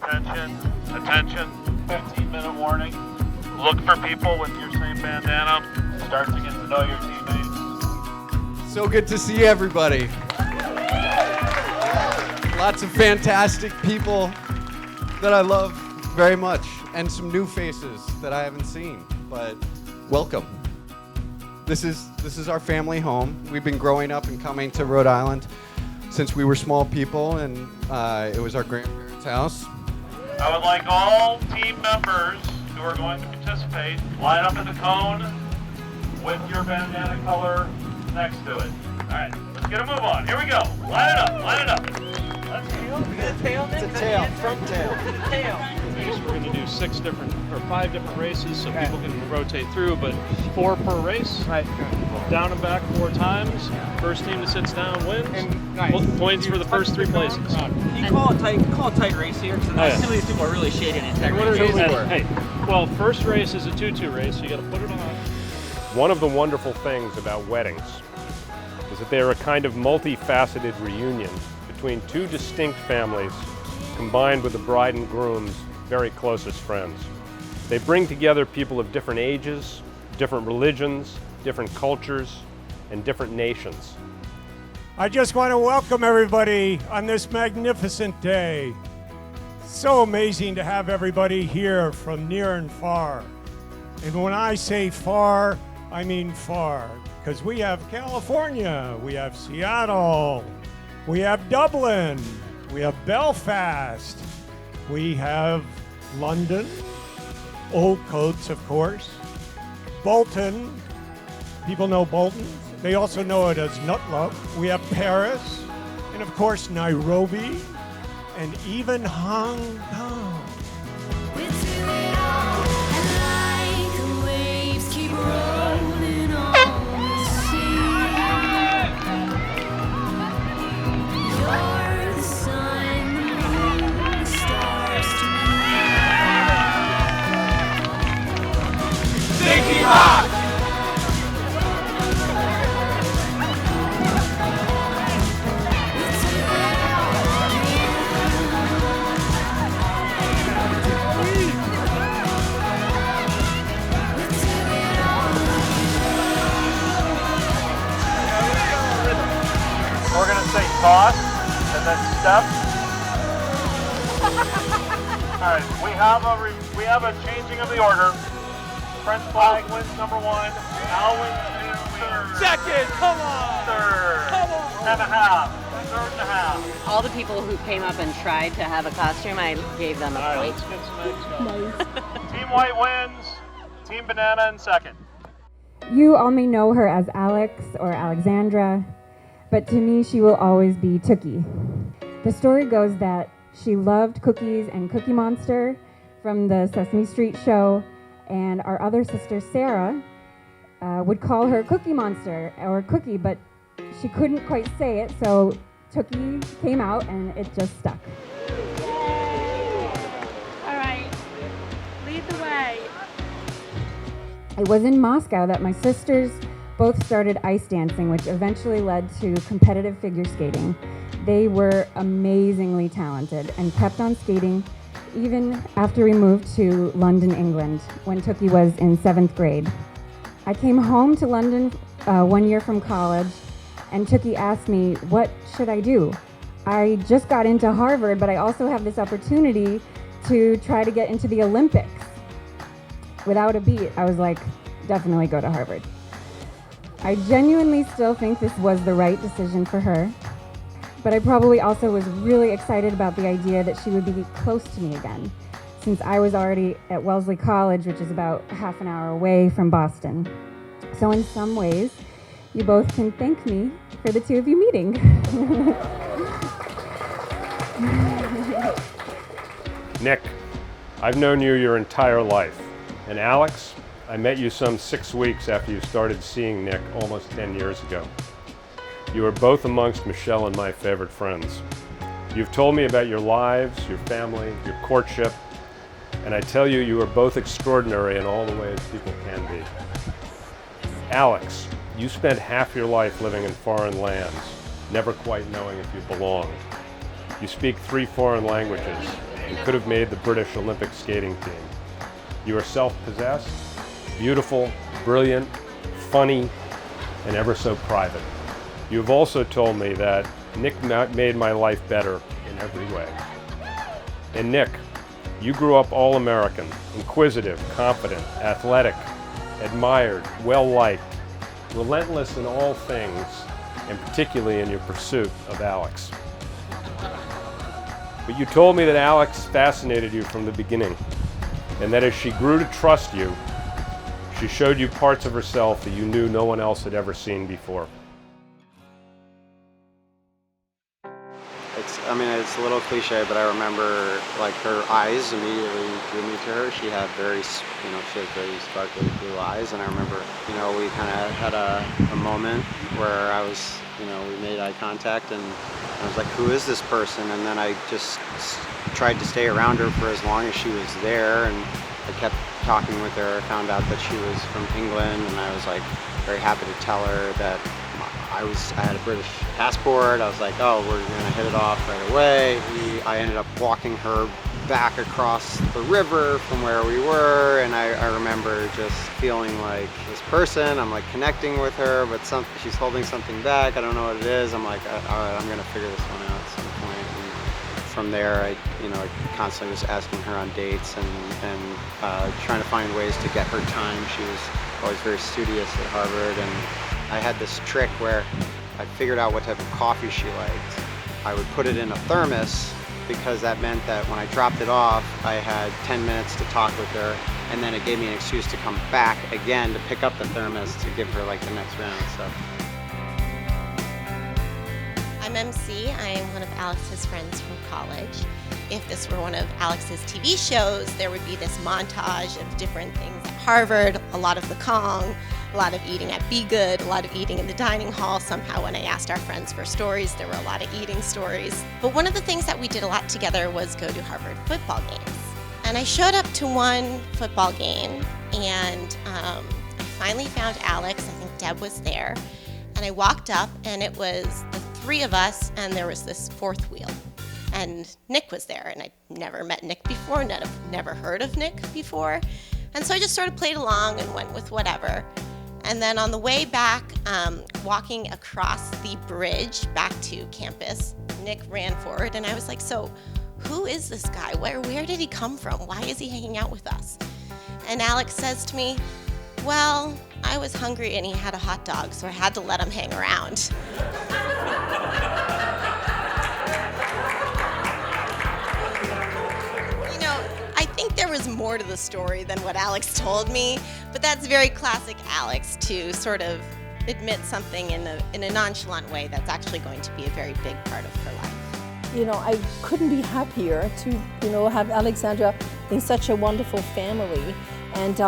Attention, attention, 15-minute warning. Look for people with your same bandana. Start to get to know your teammates. So good to see everybody. Lots of fantastic people that I love very much, and some new faces that I haven't seen, but welcome. This is our family home. We've been growing up and coming to Rhode Island since we were small people, and it was our grandparents' house. I would like all team members who are going to participate line up in the cone with your bandana color next to it. All right, let's get a move on. Here we go. Line it up, line it up. Let's go. It's a tail, Nick? It's a tail, front tail. It's a tail. We're going to do 5 different races so people can rotate through, but 4 per race. Right. Down and back 4 times. First team that sits down wins. And nice. Points for the first 3 places. You call it tight race here, because some of these people are really shading integrity. Hey, well, first race is a 2-2 race, so you got to put it on. One of the wonderful things about weddings is that they're a kind of multifaceted reunion between 2 distinct families combined with the bride and groom's very closest friends. They bring together people of different ages, different religions, different cultures, and different nations. I just want to welcome everybody on this magnificent day. So amazing to have everybody here from near and far. And when I say far, I mean far, because we have California, we have Seattle, we have Dublin, we have Belfast, we have London, Old Coats, of course, Bolton, people know Bolton, they also know it as Nutlove. We have Paris, and of course Nairobi, and even Hong Kong. We're going to say toss and then step. All right, we have a changing of the order. French flag wins number 1. Al wins third. Second, come on! Third. Come on! And a half. Third and a half. All the people who came up and tried to have a costume, I gave them a All right, point. let's get some eggs going. Team White wins. Team Banana in second. You all may know her as Alex or Alexandra, but to me she will always be Tookie. The story goes that she loved cookies and Cookie Monster from the Sesame Street show, and our other sister Sarah would call her Cookie Monster or Cookie, but she couldn't quite say it, so Tookie came out and it just stuck. Yay! All right, lead the way. It was in Moscow that my sisters both started ice dancing, which eventually led to competitive figure skating. They were amazingly talented and kept on skating even after we moved to London, England, when Tookie was in 7th grade. I came home to London 1 year from college, and Tookie asked me, what should I do? I just got into Harvard, but I also have this opportunity to try to get into the Olympics. Without a beat, I was like, definitely go to Harvard. I genuinely still think this was the right decision for her, but I probably also was really excited about the idea that she would be close to me again, since I was already at Wellesley College, which is about half an hour away from Boston. So in some ways, you both can thank me for the 2 of you meeting. Nick, I've known you your entire life. And Alex, I met you some 6 weeks after you started seeing Nick almost 10 years ago. You are both amongst Michelle and my favorite friends. You've told me about your lives, your family, your courtship, and I tell you, you are both extraordinary in all the ways people can be. Alex, you spent half your life living in foreign lands, never quite knowing if you belonged. You speak 3 foreign languages, and could have made the British Olympic skating team. You are self-possessed, beautiful, brilliant, funny, and ever so private. You have also told me that Nick made my life better in every way. And Nick, you grew up all-American, inquisitive, confident, athletic, admired, well-liked, relentless in all things, and particularly in your pursuit of Alex. But you told me that Alex fascinated you from the beginning, and that as she grew to trust you, she showed you parts of herself that you knew no one else had ever seen before. It's a little cliche, but I remember like her eyes immediately drew me to her. She had very, she had very sparkly blue eyes, and I remember, we kind of had a moment where I was, we made eye contact, and I was like, who is this person? And then I just tried to stay around her for as long as she was there, and I kept talking with her. I found out that she was from England, and I was like very happy to tell her that I had a British passport. I was like, oh, we're gonna hit it off right away. I ended up walking her back across the river from where we were, and I remember just feeling like this person, I'm like connecting with her, but she's holding something back. I don't know what it is. I'm like, all right, I'm gonna figure this one out at some point. And from there, I constantly was asking her on dates and trying to find ways to get her time. She was always very studious at Harvard, and I had this trick where I figured out what type of coffee she liked. I would put it in a thermos, because that meant that when I dropped it off, I had 10 minutes to talk with her, and then it gave me an excuse to come back again to pick up the thermos to give her like the next round. So. I'm MC. I'm one of Alex's friends from college. If this were one of Alex's TV shows, there would be this montage of different things at Harvard, a lot of the Kong, a lot of eating at Be Good, a lot of eating in the dining hall. Somehow when I asked our friends for stories, there were a lot of eating stories. But one of the things that we did a lot together was go to Harvard football games. And I showed up to one football game, and I finally found Alex. I think Deb was there. And I walked up, and it was the three of us, and there was this fourth wheel. And Nick was there, and I'd never met Nick before, never heard of Nick before. And so I just sort of played along and went with whatever. And then on the way back, walking across the bridge back to campus, Nick ran forward, and I was like, so who is this guy? Where did he come from? Why is he hanging out with us? And Alex says to me, well, I was hungry and he had a hot dog, so I had to let him hang around. I think there was more to the story than what Alex told me, but that's very classic Alex to sort of admit something in a nonchalant way that's actually going to be a very big part of her life. I couldn't be happier to, have Alexandra in such a wonderful family. And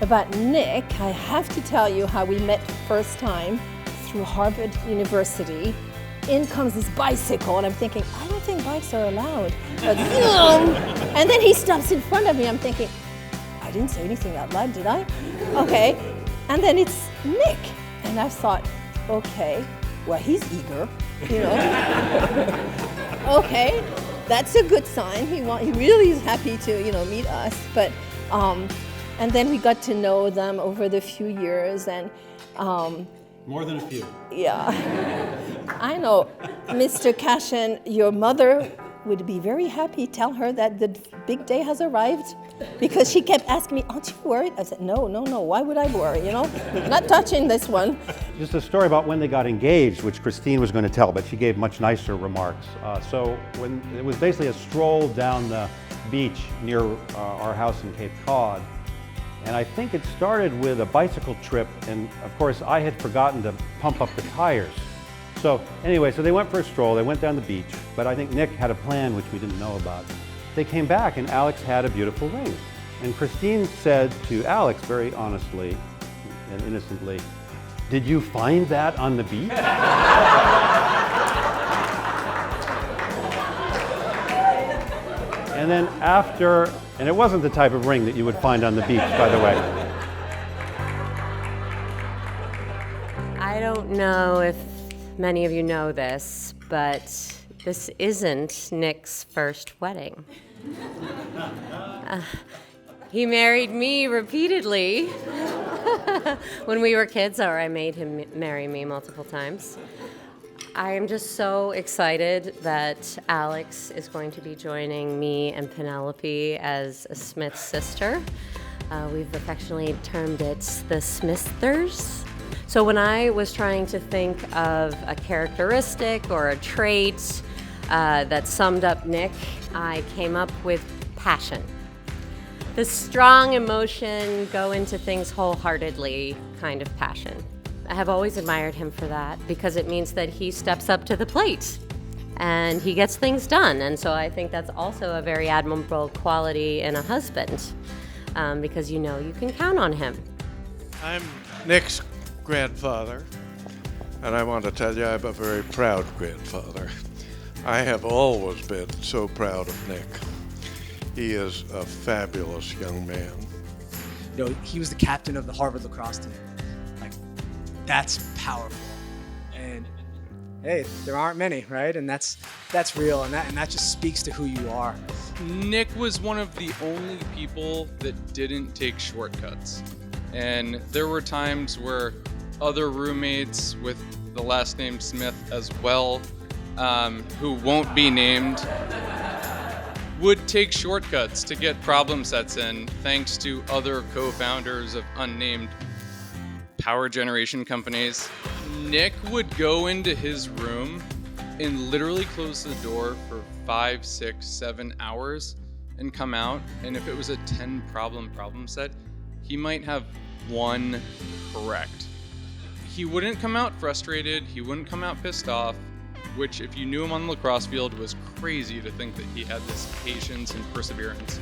about Nick, I have to tell you how we met first time through Harvard University. In comes this bicycle, and I'm thinking, I don't think bikes are allowed. But, and then he stops in front of me. I'm thinking, I didn't say anything out loud, did I? Okay. And then it's Nick. And I thought, okay, well, he's eager, Okay, that's a good sign. He really is happy to, meet us. But, and then we got to know them over the few years, and more than a few. Yeah. I know, Mr. Cashin, your mother would be very happy. Tell her that the big day has arrived, because she kept asking me, aren't you worried? I said, no, why would I worry, Not touching this one. Just a story about when they got engaged, which Christine was going to tell, but she gave much nicer remarks. So when it was basically a stroll down the beach near our house in Cape Cod, and I think it started with a bicycle trip, and of course I had forgotten to pump up the tires. So anyway, so they went for a stroll, they went down the beach, but I think Nick had a plan which we didn't know about. They came back and Alex had a beautiful ring. And Christine said to Alex very honestly and innocently, did you find that on the beach? And then after, and it wasn't the type of ring that you would find on the beach, by the way. I don't know if many of you know this, but this isn't Nick's first wedding. He married me repeatedly when we were kids, or I made him marry me multiple times. I am just so excited that Alex is going to be joining me and Penelope as a Smith sister. We've affectionately termed it the Smithers. So when I was trying to think of a characteristic or a trait that summed up Nick, I came up with passion. The strong emotion, go into things wholeheartedly kind of passion. I have always admired him for that because it means that he steps up to the plate and he gets things done. And so I think that's also a very admirable quality in a husband because you know you can count on him. I'm Nick's grandfather, and I want to tell you I'm a very proud grandfather. I have always been so proud of Nick. He is a fabulous young man. You know, he was the captain of the Harvard lacrosse team. Like, that's powerful. And hey, there aren't many, right? And that's real, and that just speaks to who you are. Nick was one of the only people that didn't take shortcuts. And there were times where other roommates with the last name Smith as well, who won't be named, would take shortcuts to get problem sets in thanks to other co-founders of unnamed power generation companies. Nick would go into his room and literally close the door for 5, 6, 7 hours and come out, and if it was a 10 problem set, he might have 1 correct. He wouldn't come out frustrated, he wouldn't come out pissed off, which if you knew him on the lacrosse field was crazy to think that he had this patience and perseverance.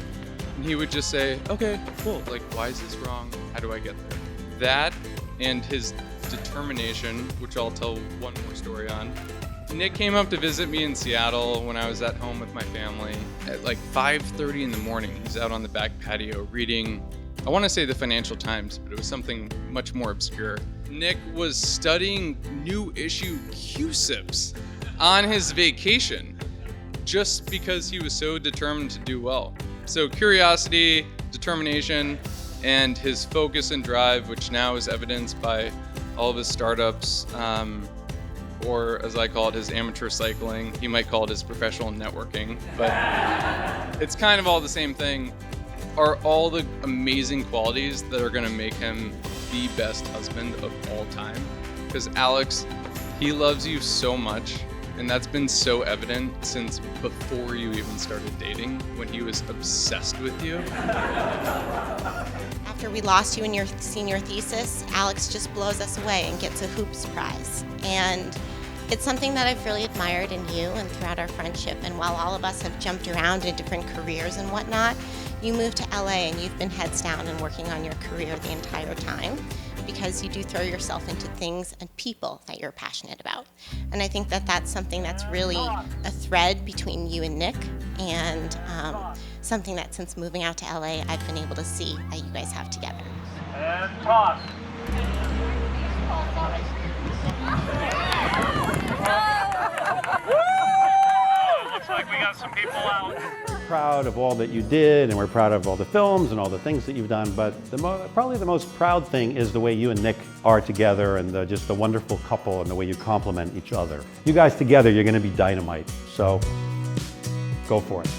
And he would just say, okay, cool, like why is this wrong? How do I get there? That and his determination, which I'll tell one more story on. Nick came up to visit me in Seattle when I was at home with my family at like 5:30 in the morning. He's out on the back patio reading, I want to say the Financial Times, but it was something much more obscure. Nick was studying new issue Q-Sips on his vacation just because he was so determined to do well. So curiosity, determination, and his focus and drive, which now is evidenced by all of his startups, or as I call it, his amateur cycling. He might call it his professional networking, but it's kind of all the same thing, are all the amazing qualities that are gonna make him the best husband of all time. Because Alex, he loves you so much, and that's been so evident since before you even started dating, when he was obsessed with you. After we lost you in your senior thesis, Alex just blows us away and gets a hoops prize. And it's something that I've really admired in you and throughout our friendship. And while all of us have jumped around in different careers and whatnot, you moved to LA and you've been heads down and working on your career the entire time, because you do throw yourself into things and people that you're passionate about. And I think that that's something that's really a thread between you and Nick, and something that since moving out to LA, I've been able to see that you guys have together. And toss. Looks like we got some people out. Proud of all that you did, and we're proud of all the films and all the things that you've done, but probably the most proud thing is the way you and Nick are together, and just the wonderful couple and the way you complement each other. You guys together, you're going to be dynamite, so go for it.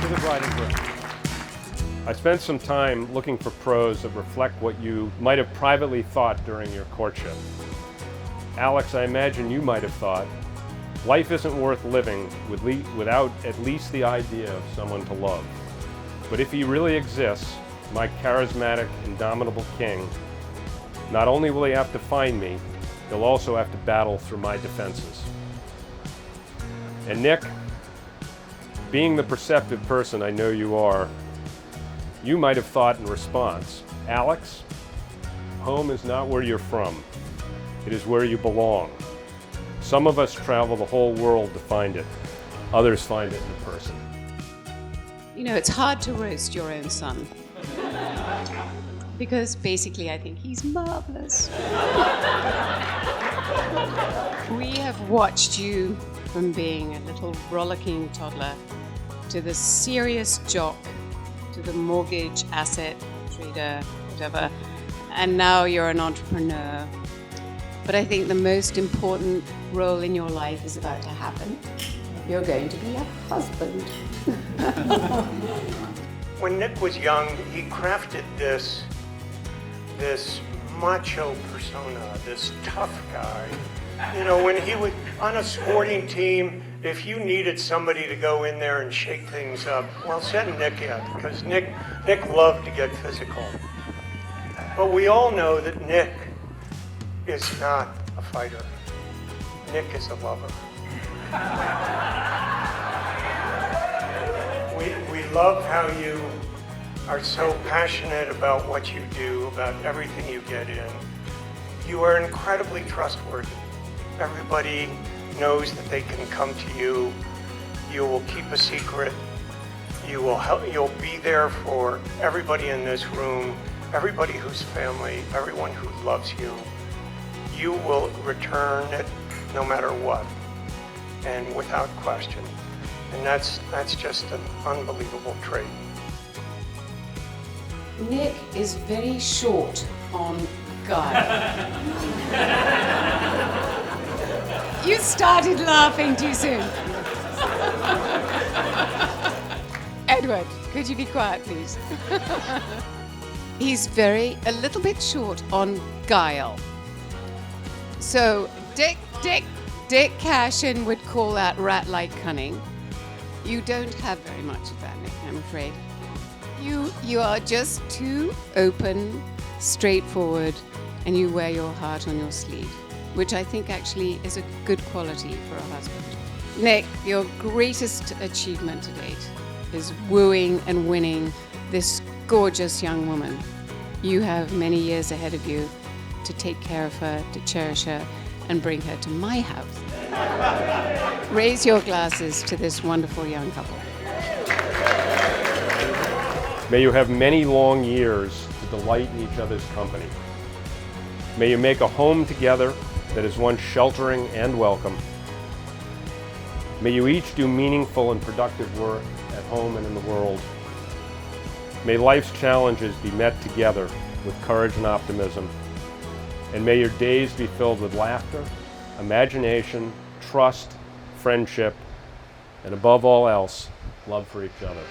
To the bride and groom. I spent some time looking for prose that reflect what you might have privately thought during your courtship. Alex, I imagine you might have thought, life isn't worth living without at least the idea of someone to love. But if he really exists, my charismatic, indomitable king, not only will he have to find me, he'll also have to battle through my defenses. And Nick, being the perceptive person I know you are, you might have thought in response, Alex, home is not where you're from. It is where you belong. Some of us travel the whole world to find it. Others find it in person. You know, it's hard to roast your own son. because basically I think he's marvelous. We have watched you from being a little rollicking toddler to the serious jock, to the mortgage asset trader, whatever, and now you're an entrepreneur. But I think the most important role in your life is about to happen. You're going to be a husband. When Nick was young, he crafted this macho persona, this tough guy. You know, when he was on a sporting team, if you needed somebody to go in there and shake things up, well, send Nick in, because Nick loved to get physical. But we all know that Nick is not a fighter. Nick is a lover. We love how you are so passionate about what you do, about everything you get in. You are incredibly trustworthy. Everybody knows that they can come to you. You will keep a secret. You will help. You'll be there for everybody in this room, everybody who's family, everyone who loves you. You will return it no matter what, and without question. And that's just an unbelievable trait. Nick is very short on guile. You started laughing too soon. Edward, could you be quiet, please? He's a little bit short on guile. So Dick Cashin would call that rat-like cunning. You don't have very much of that, Nick, I'm afraid. You are just too open, straightforward, and you wear your heart on your sleeve, which I think actually is a good quality for a husband. Nick, your greatest achievement to date is wooing and winning this gorgeous young woman. You have many years ahead of you to take care of her, to cherish her, and bring her to my house. Raise your glasses to this wonderful young couple. May you have many long years to delight in each other's company. May you make a home together that is one sheltering and welcome. May you each do meaningful and productive work at home and in the world. May life's challenges be met together with courage and optimism. And may your days be filled with laughter, imagination, trust, friendship, and above all else, love for each other.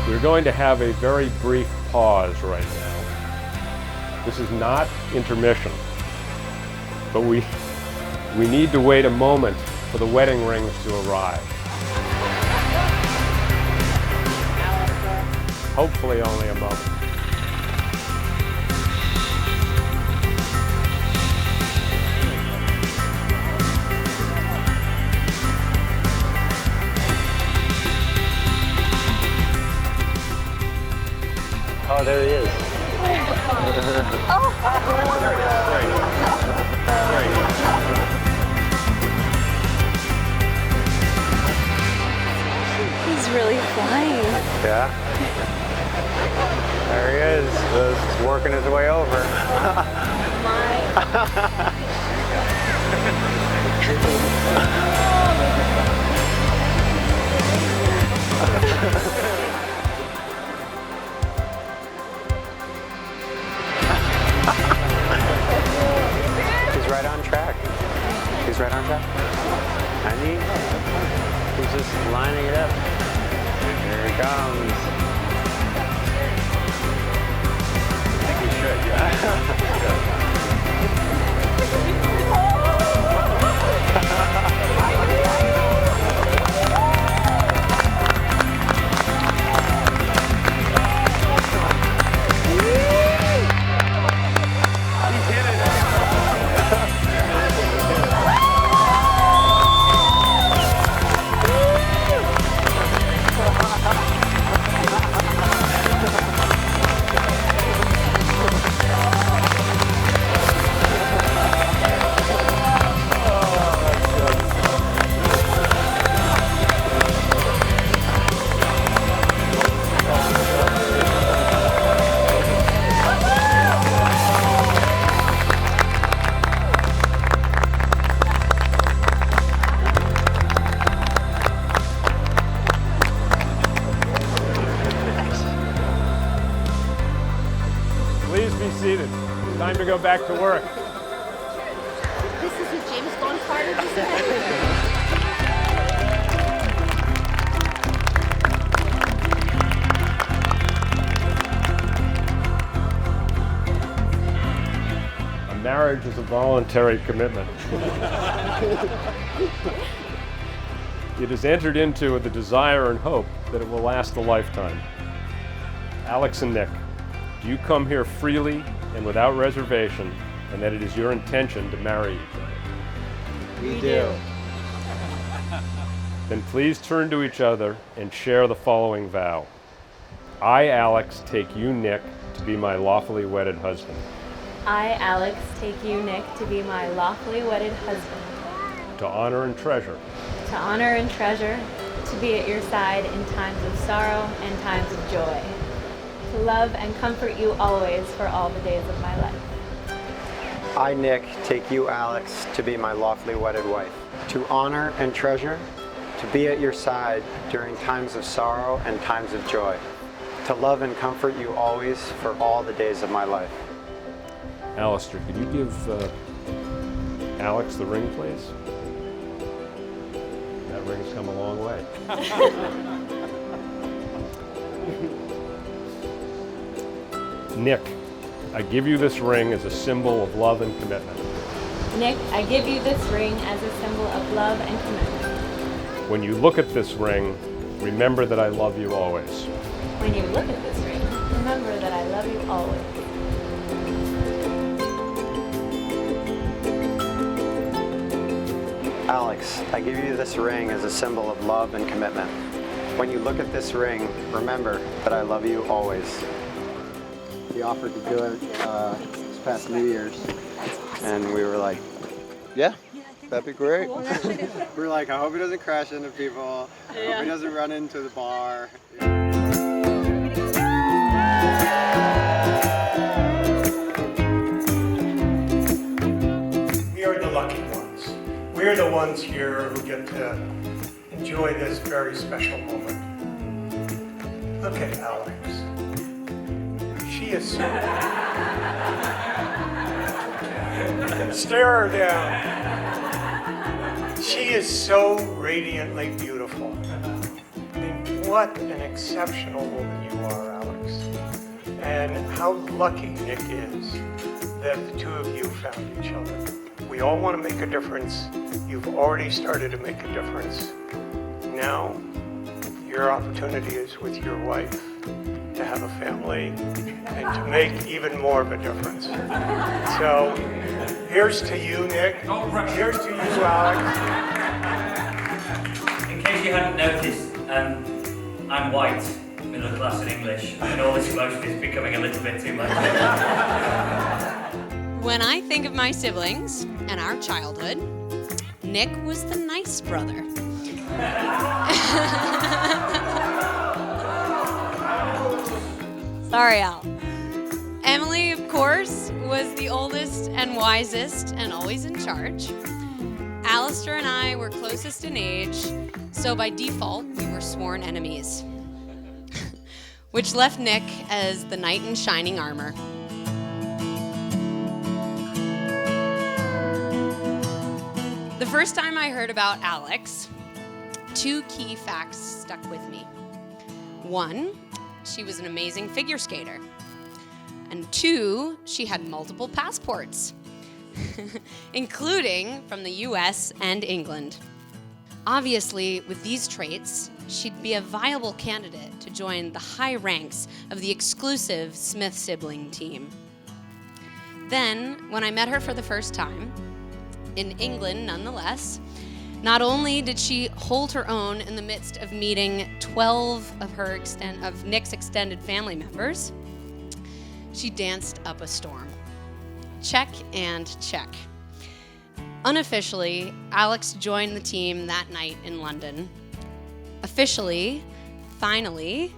We're going to have a very brief pause right now. This is not intermission, but we need to wait a moment for the wedding rings to arrive. Hopefully only a moment. Oh, there he is. He's really flying. Yeah. There he is. He's working his way over. He's right on track. He's right on track. Honey, he's just lining it up. Here he comes. I think he should, yeah. go back to work. This is a James Bond party. Marriage is a voluntary commitment. It is entered into with the desire and hope that it will last a lifetime. Alex and Nick, do you come here freely and without reservation, and that it is your intention to marry each other? We do. Then please turn to each other and share the following vow. I, Alex, take you, Nick, to be my lawfully wedded husband. I, Alex, take you, Nick, to be my lawfully wedded husband. To honor and treasure. To honor and treasure, to be at your side in times of sorrow and times of joy. To love and comfort you always for all the days of my life. I, Nick, take you, Alex, to be my lawfully wedded wife. To honor and treasure, to be at your side during times of sorrow and times of joy. To love and comfort you always for all the days of my life. Alistair, could you give Alex the ring, please? That ring's come a long way. Nick, I give you this ring as a symbol of love and commitment. Nick, I give you this ring as a symbol of love and commitment. When you look at this ring, remember that I love you always. When you look at this ring, remember that I love you always. Alex, I give you this ring as a symbol of love and commitment. When you look at this ring, remember that I love you always. He offered to do it this past New Year's, and we were like, yeah, that'd be great. We were like, I hope he doesn't crash into people. I hope he doesn't run into the bar. We are the lucky ones. We're the ones here who get to enjoy this very special moment. Look at Alex. She is so... Stare her down. She is so radiantly beautiful. I mean, what an exceptional woman you are, Alex. And how lucky Nick is that the two of you found each other. We all want to make a difference. You've already started to make a difference. Now, your opportunity is with your wife to have a family and to make even more of a difference. So, here's to you, Nick. Here's to you, Alex. In case you hadn't noticed, I'm white, middle class in English, and all this emotion is becoming a little bit too much. When I think of my siblings and our childhood, Nick was the nice brother. Sorry, Al. Emily, of course, was the oldest and wisest and always in charge. Alistair and I were closest in age, so by default, we were sworn enemies. Which left Nick as the knight in shining armor. The first time I heard about Alex, two key facts stuck with me. One, she was an amazing figure skater. And two, she had multiple passports, including from the US and England. Obviously, with these traits, she'd be a viable candidate to join the high ranks of the exclusive Smith sibling team. Then, when I met her for the first time, in England nonetheless, not only did she hold her own in the midst of meeting 12 of Nick's extended family members, she danced up a storm. Check and check. Unofficially, Alex joined the team that night in London. Officially, finally,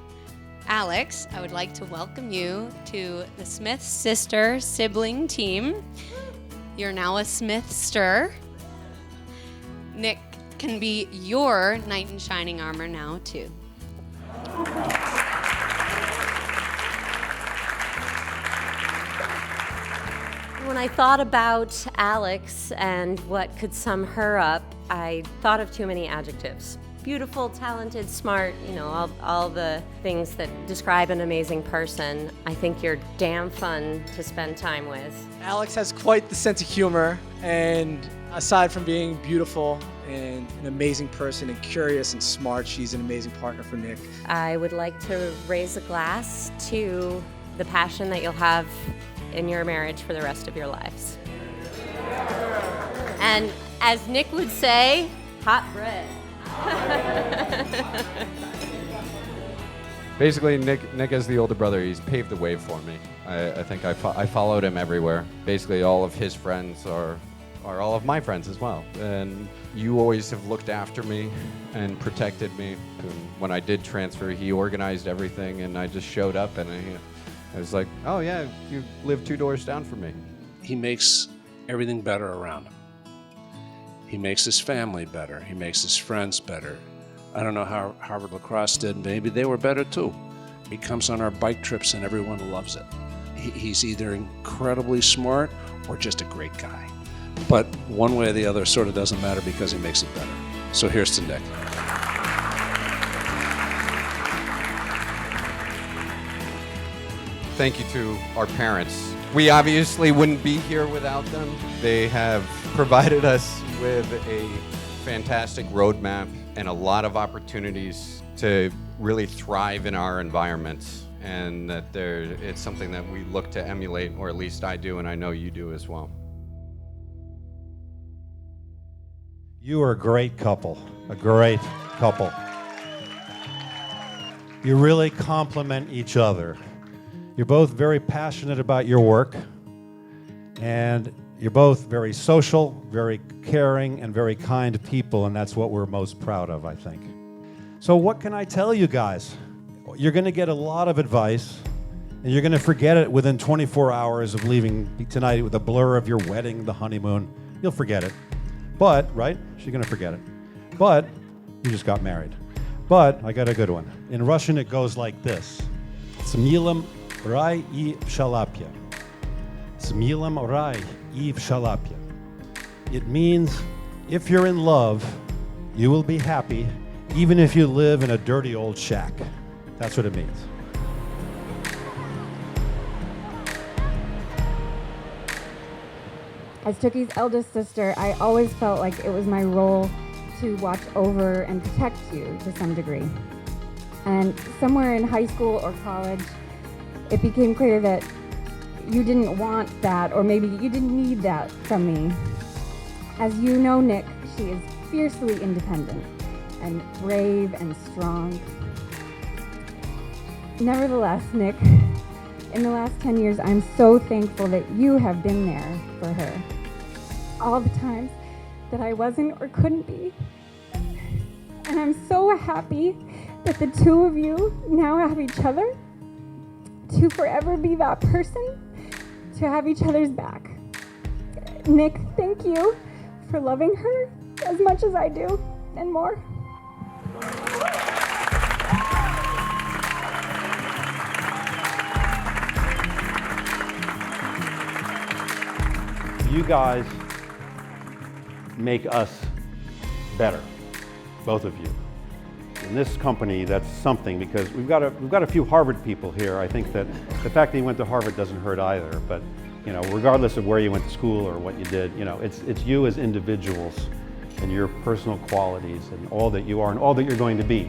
Alex, I would like to welcome you to the Smith sister sibling team. You're now a Smithster. Nick can be your knight in shining armor now, too. When I thought about Alex and what could sum her up, I thought of too many adjectives. Beautiful, talented, smart, all the things that describe an amazing person. I think you're damn fun to spend time with. Alex has quite the sense of humor, and aside from being beautiful and an amazing person and curious and smart, she's an amazing partner for Nick. I would like to raise a glass to the passion that you'll have in your marriage for the rest of your lives. And as Nick would say, hot bread. Basically, Nick as the older brother, he's paved the way for me. I think I followed him everywhere. Basically, all of his friends are all of my friends as well. And you always have looked after me and protected me. And when I did transfer, he organized everything, and I just showed up, and I was like, oh yeah, you live 2 doors down from me. He makes everything better around him. He makes his family better. He makes his friends better. I don't know how Harvard Lacrosse did. Maybe they were better too. He comes on our bike trips and everyone loves it. He's either incredibly smart or just a great guy. But one way or the other sort of doesn't matter because he makes it better. So here's to Nick. Thank you to our parents. We obviously wouldn't be here without them. They have provided us with a fantastic roadmap and a lot of opportunities to really thrive in our environments, and that it's something that we look to emulate, or at least I do, and I know you do as well. You are a great couple, a great couple. You really complement each other. You're both very passionate about your work, and you're both very social, very caring, and very kind people, and that's what we're most proud of, I think. So what can I tell you guys? You're going to get a lot of advice, and you're going to forget it within 24 hours of leaving tonight with a blur of your wedding, the honeymoon. You'll forget it. But, right? She's going to forget it. But you just got married. But I got a good one. In Russian, it goes like this. Smilam rai I pshalapya. Smilam rai I pshalapya. It means if you're in love, you will be happy, even if you live in a dirty old shack. That's what it means. As Tookie's eldest sister, I always felt like it was my role to watch over and protect you to some degree. And somewhere in high school or college, it became clear that you didn't want that, or maybe you didn't need that from me. As you know, Nick, she is fiercely independent and brave and strong. Nevertheless, Nick, in the last 10 years, I'm so thankful that you have been there for her. All the times that I wasn't or couldn't be. And I'm so happy that the two of you now have each other, to forever be that person, to have each other's back. Nick, thank you for loving her as much as I do, and more. You guys make us better, both of you. In this company, that's something, because we've got a few Harvard people here. I think that the fact that you went to Harvard doesn't hurt either, but regardless of where you went to school or what you did, it's you as individuals and your personal qualities and all that you are and all that you're going to be.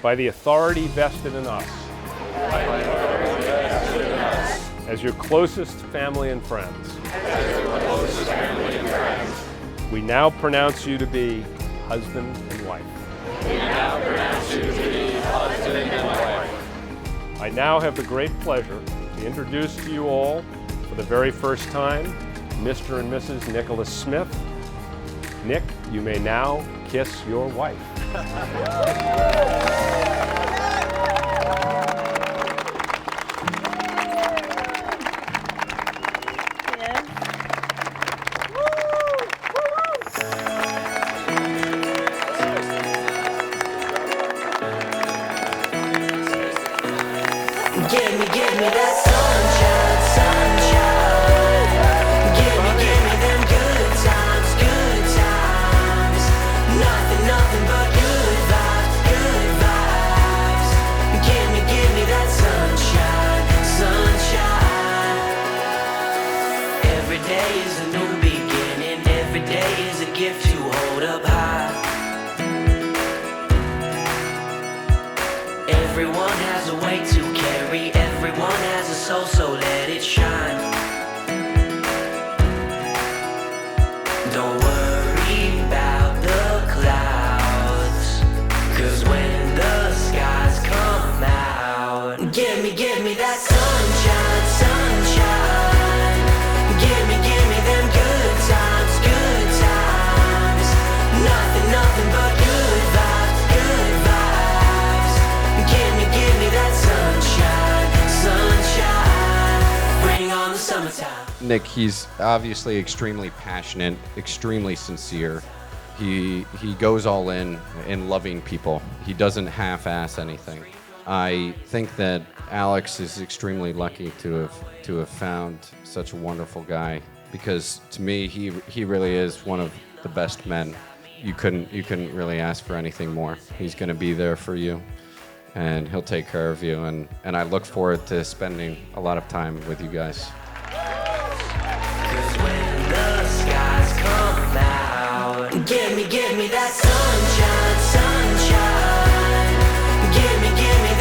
By the authority vested in us, as your closest family and friends, we now pronounce you to be husband and wife. I now have the great pleasure to introduce to you all, for the very first time, Mr. and Mrs. Nicholas Smith. Nick, you may now kiss your wife. Give me that sunshine. day is a new beginning. Every day is a gift to hold up high. Everyone has a weight to carry. Everyone has a soul, so let it shine. Don't worry about the clouds, 'cause when the skies come out, give me that sunshine, sunshine. Give me them good times, good times. Nothing but good vibes, good vibes. Give me that sunshine, sunshine. Bring on the summertime. Nick, he's obviously extremely passionate, extremely sincere. He goes all in loving people. He doesn't half-ass anything. I think that Alex is extremely lucky to have found such a wonderful guy, because to me he really is one of the best men. You couldn't really ask for anything more. He's going to be there for you, and he'll take care of you, and I look forward to spending a lot of time with you guys. Give me that sunshine, sunshine. Give me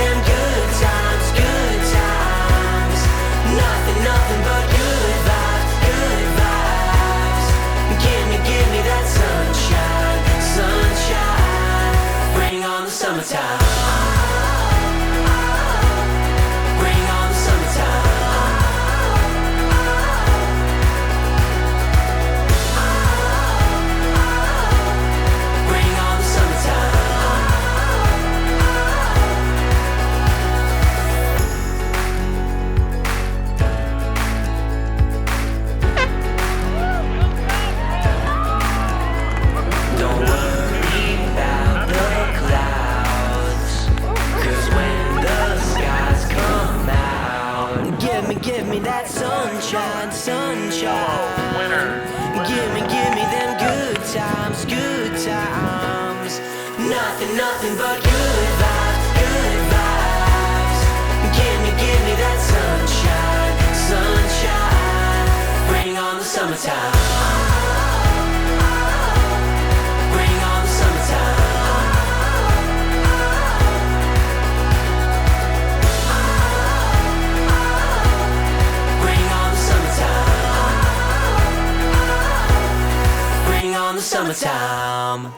them good times, good times. Nothing but good vibes, good vibes. Give me that sunshine, sunshine. Bring on the summertime. Bring on the summertime. Give me that sunshine, sunshine. Winner. Give me them good times, good times. Nothing but good vibes, good vibes. Give me that sunshine, sunshine. Bring on the summertime. Bring on the summertime. On the summertime.